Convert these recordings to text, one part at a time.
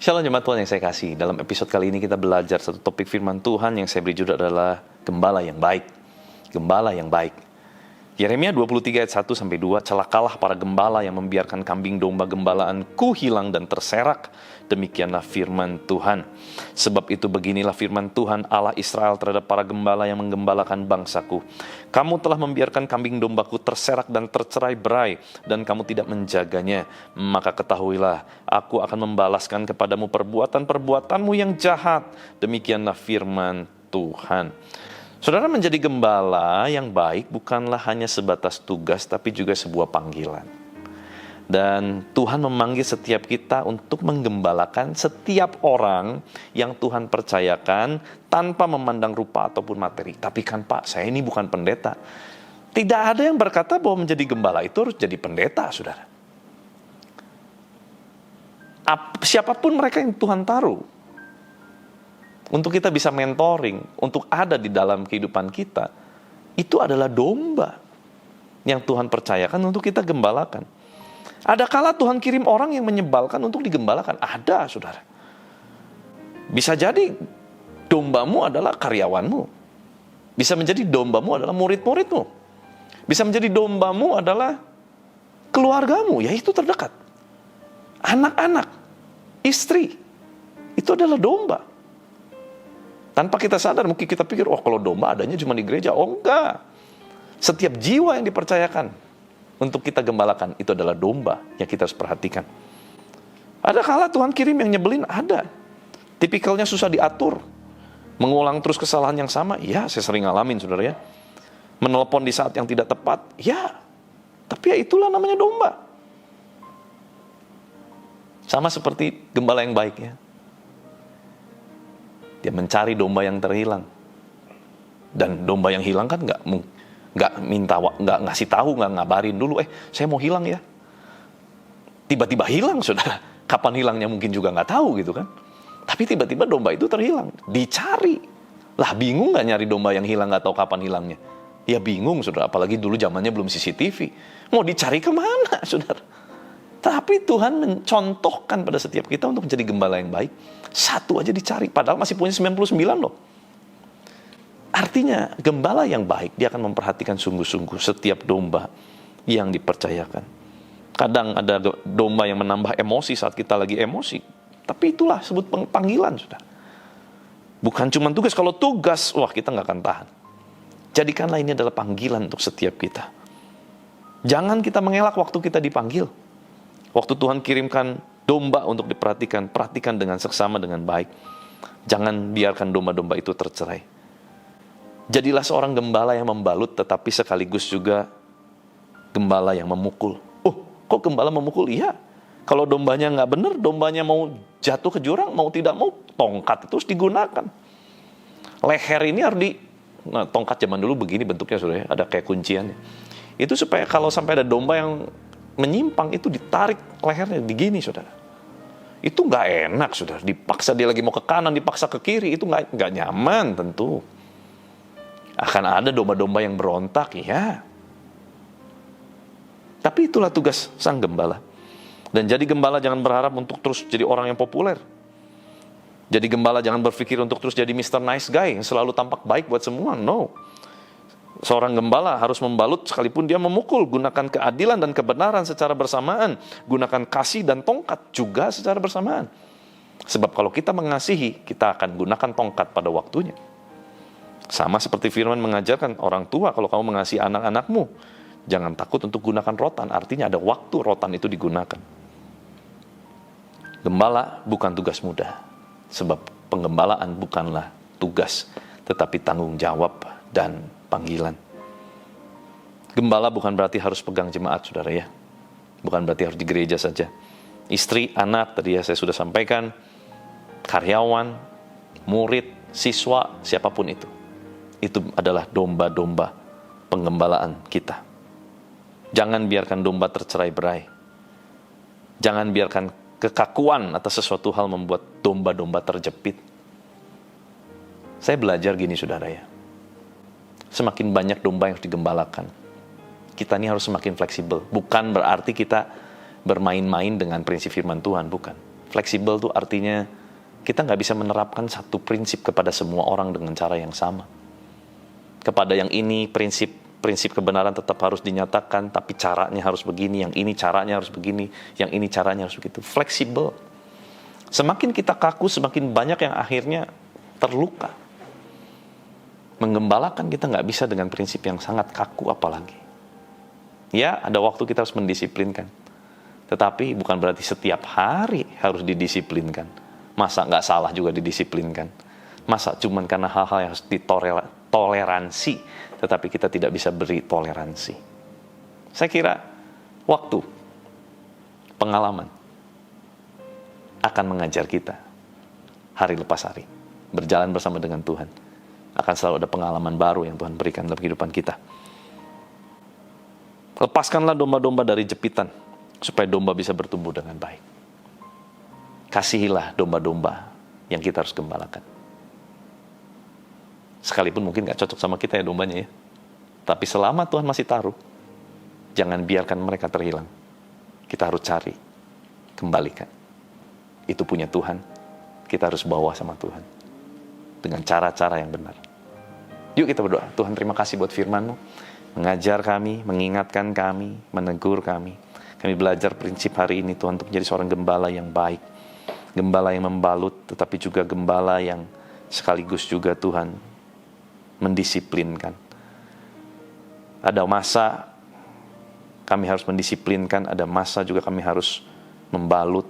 Shalom jemaat Tuhan yang saya kasih. Dalam episode kali ini kita belajar satu topik firman Tuhan yang saya beri judul adalah Gembala yang baik. Gembala yang baik. Yeremia 23 ayat 1-2, celakalah para gembala yang membiarkan kambing domba gembalaanku hilang dan terserak. Demikianlah firman Tuhan. Sebab itu beginilah firman Tuhan Allah Israel terhadap para gembala yang menggembalakan bangsaku. Kamu telah membiarkan kambing dombaku terserak dan tercerai-berai, dan kamu tidak menjaganya. Maka ketahuilah, aku akan membalaskan kepadamu perbuatan-perbuatanmu yang jahat. Demikianlah firman Tuhan. Saudara, menjadi gembala yang baik bukanlah hanya sebatas tugas, tapi juga sebuah panggilan. Dan Tuhan memanggil setiap kita untuk menggembalakan setiap orang yang Tuhan percayakan tanpa memandang rupa ataupun materi. Tapi kan Pak, saya ini bukan pendeta. Tidak ada yang berkata bahwa menjadi gembala itu harus jadi pendeta, saudara. Siapapun mereka yang Tuhan taruh untuk kita bisa mentoring, untuk ada di dalam kehidupan kita, itu adalah domba yang Tuhan percayakan untuk kita gembalakan. Ada kala Tuhan kirim orang yang menyebalkan untuk digembalakan. Ada, saudara. Bisa jadi dombamu adalah karyawanmu. Bisa menjadi dombamu adalah murid-muridmu. Bisa menjadi dombamu adalah keluargamu, yaitu terdekat. Anak-anak, istri, itu adalah domba. Tanpa kita sadar, mungkin kita pikir, oh kalau domba adanya cuma di gereja. Oh enggak. Setiap jiwa yang dipercayakan untuk kita gembalakan, itu adalah domba yang kita harus perhatikan. Ada kala Tuhan kirim yang nyebelin, ada. Tipikalnya susah diatur. Mengulang terus kesalahan yang sama, ya saya sering ngalamin, saudara ya. Menelpon di saat yang tidak tepat, ya. Tapi ya itulah namanya domba. Sama seperti gembala yang baik ya. Dia mencari domba yang terhilang. Dan domba yang hilang kan nggak ngasih tahu, nggak ngabarin dulu, saya mau hilang ya. Tiba-tiba hilang, saudara. Kapan hilangnya mungkin juga nggak tahu gitu kan. Tapi tiba-tiba domba itu terhilang. Dicari. Lah bingung nggak nyari domba yang hilang, nggak tahu kapan hilangnya. Ya bingung, saudara. Apalagi dulu zamannya belum CCTV. Mau dicari kemana, saudara? Tapi Tuhan mencontohkan pada setiap kita untuk menjadi gembala yang baik. Satu aja dicari, padahal masih punya 99 loh. Artinya, gembala yang baik, dia akan memperhatikan sungguh-sungguh setiap domba yang dipercayakan. Kadang ada domba yang menambah emosi saat kita lagi emosi. Tapi itulah sebut panggilan, sudah. Bukan cuma tugas, kalau tugas, wah kita nggak akan tahan. Jadikanlah ini adalah panggilan untuk setiap kita. Jangan kita mengelak waktu kita dipanggil. Waktu Tuhan kirimkan domba untuk diperhatikan, perhatikan dengan seksama, dengan baik. Jangan biarkan domba-domba itu tercerai. Jadilah seorang gembala yang membalut, tetapi sekaligus juga gembala yang memukul. Oh, kok gembala memukul? Iya. Kalau dombanya nggak benar, dombanya mau jatuh ke jurang, mau tidak mau, tongkat itu harus digunakan. Leher ini harus tongkat zaman dulu begini bentuknya, saudara, ada kayak kunciannya. Itu supaya kalau sampai ada domba yang menyimpang, itu ditarik lehernya begini, saudara. Itu nggak enak, saudara. Dipaksa dia lagi mau ke kanan, dipaksa ke kiri, itu nggak nyaman tentu. Akan ada domba-domba yang berontak, ya. Tapi itulah tugas sang gembala. Dan jadi gembala jangan berharap untuk terus jadi orang yang populer. Jadi gembala jangan berpikir untuk terus jadi Mr. Nice Guy yang selalu tampak baik buat semua. No. Seorang gembala harus membalut sekalipun dia memukul. Gunakan keadilan dan kebenaran secara bersamaan. Gunakan kasih dan tongkat juga secara bersamaan. Sebab kalau kita mengasihi, kita akan gunakan tongkat pada waktunya. Sama seperti firman mengajarkan orang tua, kalau kamu mengasihi anak-anakmu, jangan takut untuk gunakan rotan. Artinya ada waktu rotan itu digunakan. Gembala bukan tugas mudah. Sebab penggembalaan bukanlah tugas, tetapi tanggung jawab dan panggilan. Gembala bukan berarti harus pegang jemaat, saudara ya. Bukan berarti harus di gereja saja. Istri, anak, tadi ya saya sudah sampaikan, karyawan, murid, siswa, siapapun itu. Itu adalah domba-domba penggembalaan kita. Jangan biarkan domba tercerai-berai. Jangan biarkan kekakuan atas sesuatu hal membuat domba-domba terjepit. Saya belajar gini, saudara ya. Semakin banyak domba yang harus digembalakan, kita ini harus semakin fleksibel. Bukan berarti kita bermain-main dengan prinsip firman Tuhan, bukan. Fleksibel tuh artinya kita nggak bisa menerapkan satu prinsip kepada semua orang dengan cara yang sama. Kepada yang ini prinsip kebenaran tetap harus dinyatakan, tapi caranya harus begini, yang ini caranya harus begini, yang ini caranya harus begitu. Fleksibel. Semakin kita kaku, semakin banyak yang akhirnya terluka. Menggembalakan kita nggak bisa dengan prinsip yang sangat kaku apalagi. Ya, ada waktu kita harus mendisiplinkan. Tetapi bukan berarti setiap hari harus didisiplinkan. Masa nggak salah juga didisiplinkan? Masa cuman karena hal-hal yang harus ditoleransi, tetapi kita tidak bisa beri toleransi? Saya kira waktu, pengalaman akan mengajar kita hari lepas hari. Berjalan bersama dengan Tuhan. Akan selalu ada pengalaman baru yang Tuhan berikan dalam kehidupan kita. Lepaskanlah domba-domba dari jepitan, supaya domba bisa bertumbuh dengan baik. Kasihilah domba-domba yang kita harus gembalakan. Sekalipun mungkin gak cocok sama kita ya dombanya ya. Tapi selama Tuhan masih taruh, jangan biarkan mereka terhilang. Kita harus cari, kembalikan. Itu punya Tuhan, kita harus bawa sama Tuhan. Dengan cara-cara yang benar. Yuk kita berdoa. Tuhan, terima kasih buat firman-Mu. Mengajar kami, mengingatkan kami, menegur kami. Kami belajar prinsip hari ini Tuhan untuk menjadi seorang gembala yang baik. Gembala yang membalut, tetapi juga gembala yang sekaligus juga Tuhan mendisiplinkan. Ada masa kami harus mendisiplinkan, ada masa juga kami harus membalut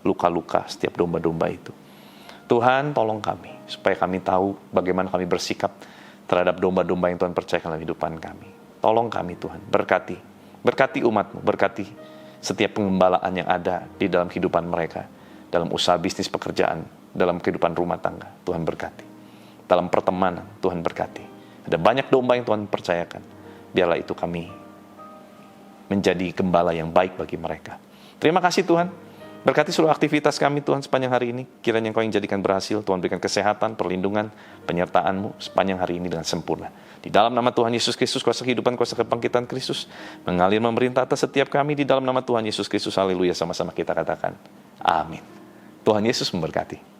luka-luka setiap domba-domba itu. Tuhan, tolong kami, supaya kami tahu bagaimana kami bersikap terhadap domba-domba yang Tuhan percayakan dalam kehidupan kami. Tolong kami Tuhan, berkati umat-Mu, berkati setiap pengembalaan yang ada di dalam kehidupan mereka, dalam usaha bisnis pekerjaan, dalam kehidupan rumah tangga, Tuhan berkati. Dalam pertemanan, Tuhan berkati. Ada banyak domba yang Tuhan percayakan. Biarlah itu kami menjadi gembala yang baik bagi mereka. Terima kasih Tuhan. Berkati seluruh aktivitas kami Tuhan sepanjang hari ini. Kiranya Engkau yang jadikan berhasil. Tuhan berikan kesehatan, perlindungan, penyertaan-Mu sepanjang hari ini dengan sempurna. Di dalam nama Tuhan Yesus Kristus, kuasa kehidupan, kuasa kebangkitan Kristus, mengalir memerintah atas setiap kami di dalam nama Tuhan Yesus Kristus. Haleluya, sama-sama kita katakan. Amin. Tuhan Yesus memberkati.